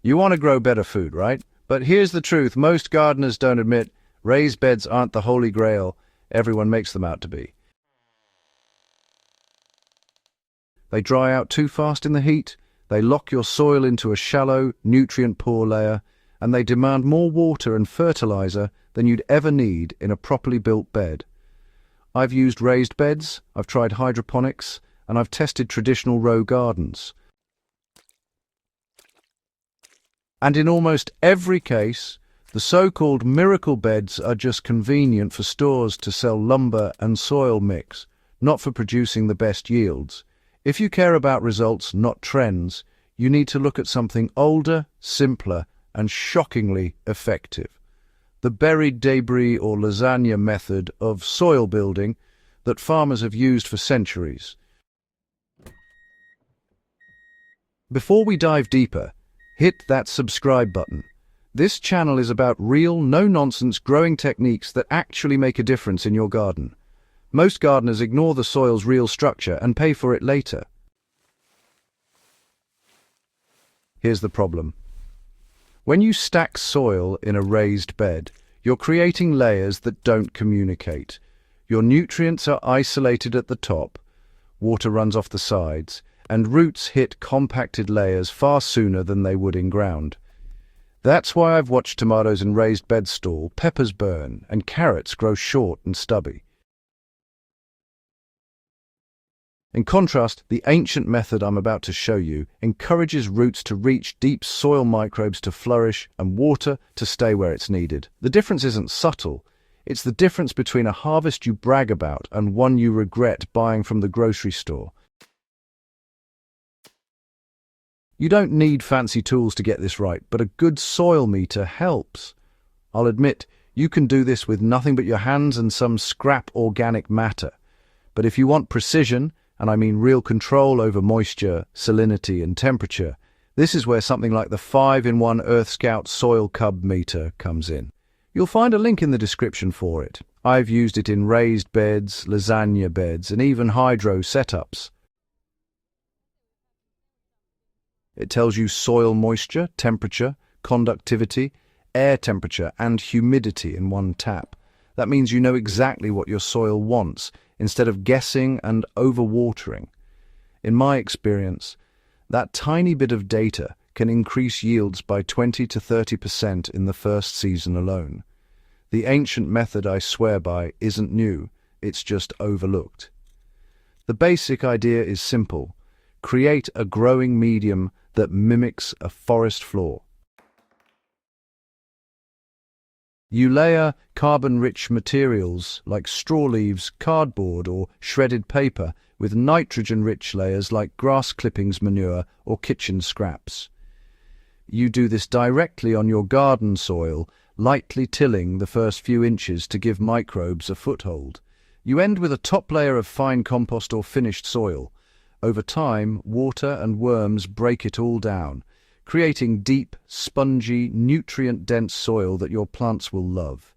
You want to grow better food, right? But here's the truth. Most gardeners don't admit raised beds aren't the holy grail everyone makes them out to be. They dry out too fast in the heat, they lock your soil into a shallow, nutrient-poor layer, and they demand more water and fertilizer than you'd ever need in a properly built bed. I've used raised beds, I've tried hydroponics, and I've tested traditional row gardens. And in almost every case, the so-called miracle beds are just convenient for stores to sell lumber and soil mix, not for producing the best yields. If you care about results, not trends, you need to look at something older, simpler, and shockingly effective. The buried debris or lasagna method of soil building that farmers have used for centuries. Before we dive deeper, hit that subscribe button. This channel is about real, no-nonsense growing techniques that actually make a difference in your garden. Most gardeners ignore the soil's real structure and pay for it later. Here's the problem. When you stack soil in a raised bed, you're creating layers that don't communicate. Your nutrients are isolated at the top, water runs off the sides, and roots hit compacted layers far sooner than they would in ground. That's why I've watched tomatoes in raised beds stall, peppers burn, and carrots grow short and stubby. In contrast, the ancient method I'm about to show you encourages roots to reach deep soil microbes to flourish and water to stay where it's needed. The difference isn't subtle. It's the difference between a harvest you brag about and one you regret buying from the grocery store. You don't need fancy tools to get this right, but a good soil meter helps. I'll admit, you can do this with nothing but your hands and some scrap organic matter. But if you want precision, and I mean real control over moisture, salinity, and temperature, this is where something like the 5-in-1 Earth Scout Soil Cub Meter comes in. You'll find a link in the description for it. I've used it in raised beds, lasagna beds, and even hydro setups. It tells you soil moisture, temperature, conductivity, air temperature, and humidity in one tap. That means you know exactly what your soil wants, instead of guessing and overwatering. In my experience, that tiny bit of data can increase yields by 20 to 30% in the first season alone. The ancient method I swear by isn't new, it's just overlooked. The basic idea is simple. Create a growing medium that mimics a forest floor. You layer carbon-rich materials like straw leaves, cardboard, or shredded paper with nitrogen-rich layers like grass clippings, manure, or kitchen scraps. You do this directly on your garden soil, lightly tilling the first few inches to give microbes a foothold. You end with a top layer of fine compost or finished soil. Over time, water and worms break it all down, creating deep, spongy, nutrient-dense soil that your plants will love.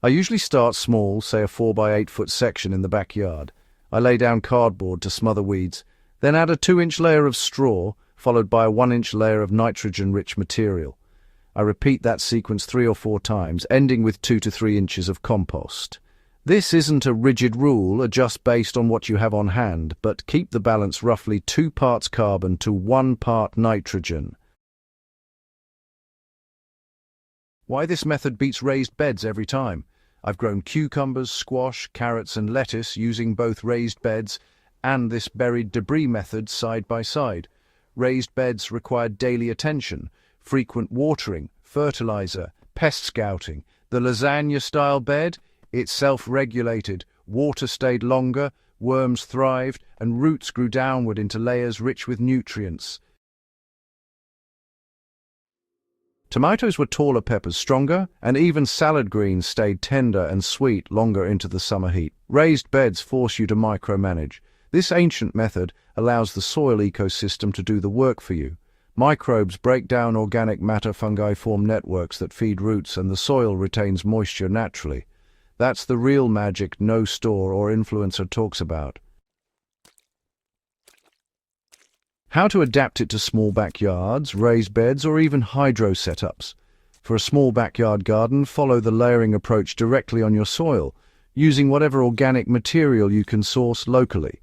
I usually start small, say a 4-by-8-foot section in the backyard. I lay down cardboard to smother weeds, then add a 2-inch layer of straw, followed by a 1-inch layer of nitrogen-rich material. I repeat that sequence 3 or 4 times, ending with 2 to 3 inches of compost. This isn't a rigid rule, adjust based on what you have on hand, but keep the balance roughly 2 parts carbon to 1 part nitrogen. Why this method beats raised beds every time? I've grown cucumbers, squash, carrots, and lettuce using both raised beds and this buried debris method side by side. Raised beds required daily attention, frequent watering, fertilizer, pest scouting. The lasagna-style bed? It's self-regulated, water stayed longer, worms thrived, and roots grew downward into layers rich with nutrients. Tomatoes were taller, peppers stronger, and even salad greens stayed tender and sweet longer into the summer heat. Raised beds force you to micromanage. This ancient method allows the soil ecosystem to do the work for you. Microbes break down organic matter, fungi form networks that feed roots, and the soil retains moisture naturally. That's the real magic no store or influencer talks about. How to adapt it to small backyards, raised beds, or even hydro setups. For a small backyard garden, follow the layering approach directly on your soil, using whatever organic material you can source locally.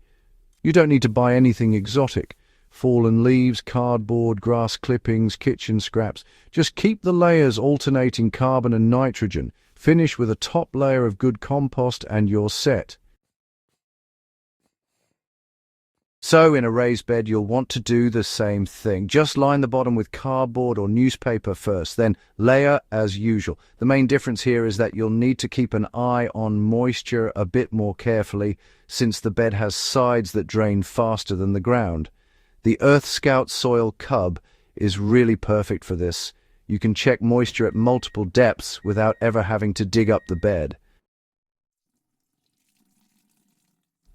You don't need to buy anything exotic. Fallen leaves, cardboard, grass clippings, kitchen scraps. Just keep the layers alternating carbon and nitrogen. Finish with a top layer of good compost and you're set. So in a raised bed, you'll want to do the same thing. Just line the bottom with cardboard or newspaper first, then layer as usual. The main difference here is that you'll need to keep an eye on moisture a bit more carefully, since the bed has sides that drain faster than the ground. The Earth Scout Soil Cub is really perfect for this. You can check moisture at multiple depths without ever having to dig up the bed.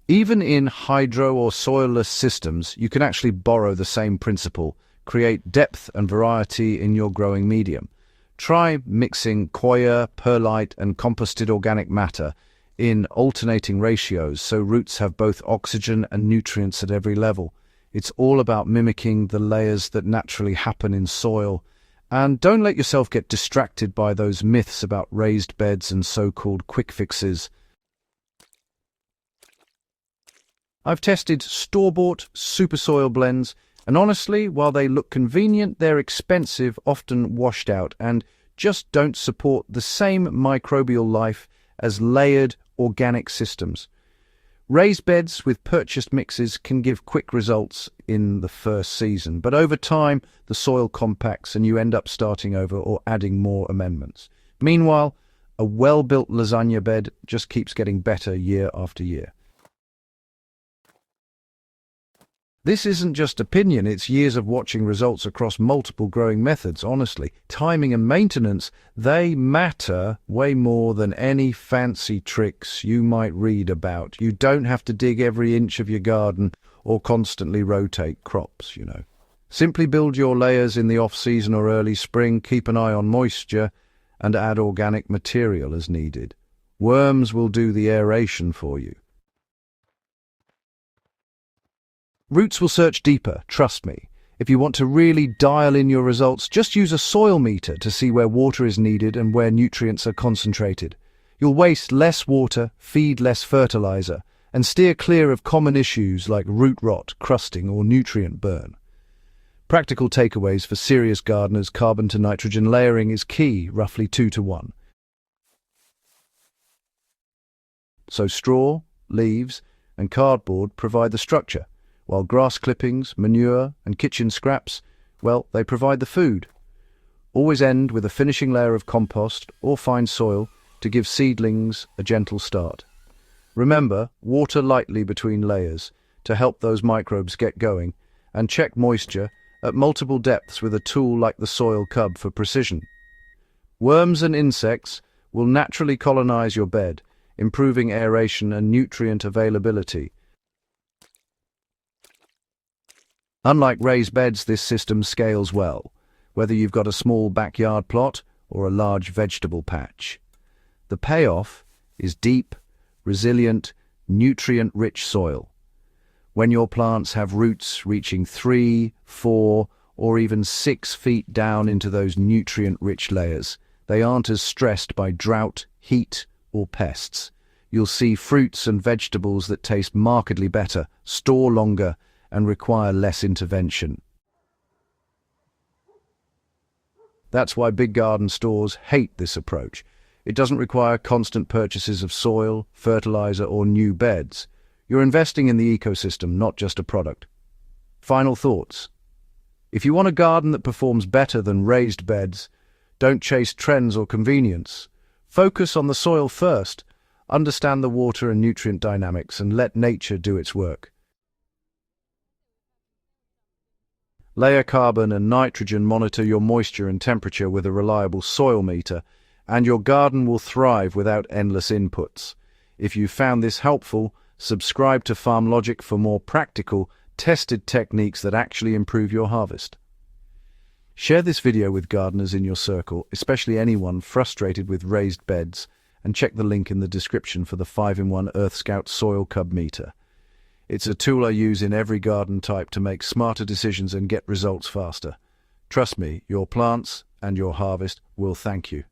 Even in hydro or soilless systems, you can actually borrow the same principle, create depth and variety in your growing medium. Try mixing coir, perlite and composted organic matter in alternating ratios so roots have both oxygen and nutrients at every level. It's all about mimicking the layers that naturally happen in soil. And don't let yourself get distracted by those myths about raised beds and so-called quick fixes. I've tested store-bought super soil blends, and honestly, while they look convenient, they're expensive, often washed out, and just don't support the same microbial life as layered organic systems. Raised beds with purchased mixes can give quick results in the first season, but over time, the soil compacts and you end up starting over or adding more amendments. Meanwhile, a well-built lasagna bed just keeps getting better year after year. This isn't just opinion, it's years of watching results across multiple growing methods, honestly. Timing and maintenance, they matter way more than any fancy tricks you might read about. You don't have to dig every inch of your garden or constantly rotate crops, Simply build your layers in the off-season or early spring, keep an eye on moisture, and add organic material as needed. Worms will do the aeration for you. Roots will search deeper, trust me. If you want to really dial in your results, just use a soil meter to see where water is needed and where nutrients are concentrated. You'll waste less water, feed less fertilizer, and steer clear of common issues like root rot, crusting, or nutrient burn. Practical takeaways for serious gardeners: carbon to nitrogen layering is key, roughly 2-to-1. So straw, leaves, and cardboard provide the structure, while grass clippings, manure, and kitchen scraps, well, they provide the food. Always end with a finishing layer of compost or fine soil to give seedlings a gentle start. Remember, water lightly between layers to help those microbes get going, and check moisture at multiple depths with a tool like the Soil Cub for precision. Worms and insects will naturally colonize your bed, improving aeration and nutrient availability. Unlike raised beds, this system scales well, whether you've got a small backyard plot or a large vegetable patch. The payoff is deep, resilient, nutrient-rich soil. When your plants have roots reaching 3, 4, or even 6 feet down into those nutrient-rich layers, they aren't as stressed by drought, heat, or pests. You'll see fruits and vegetables that taste markedly better, store longer, and require less intervention. That's why big garden stores hate this approach. It doesn't require constant purchases of soil, fertilizer, or new beds. You're investing in the ecosystem, not just a product. Final thoughts. If you want a garden that performs better than raised beds, don't chase trends or convenience. Focus on the soil first, understand the water and nutrient dynamics, and let nature do its work. Layer carbon and nitrogen, monitor your moisture and temperature with a reliable soil meter, and your garden will thrive without endless inputs. If you found this helpful, subscribe to Farm Logic for more practical, tested techniques that actually improve your harvest. Share this video with gardeners in your circle, especially anyone frustrated with raised beds, and check the link in the description for the 5-in-1 Earth Scout Soil Cub Meter. It's a tool I use in every garden type to make smarter decisions and get results faster. Trust me, your plants and your harvest will thank you.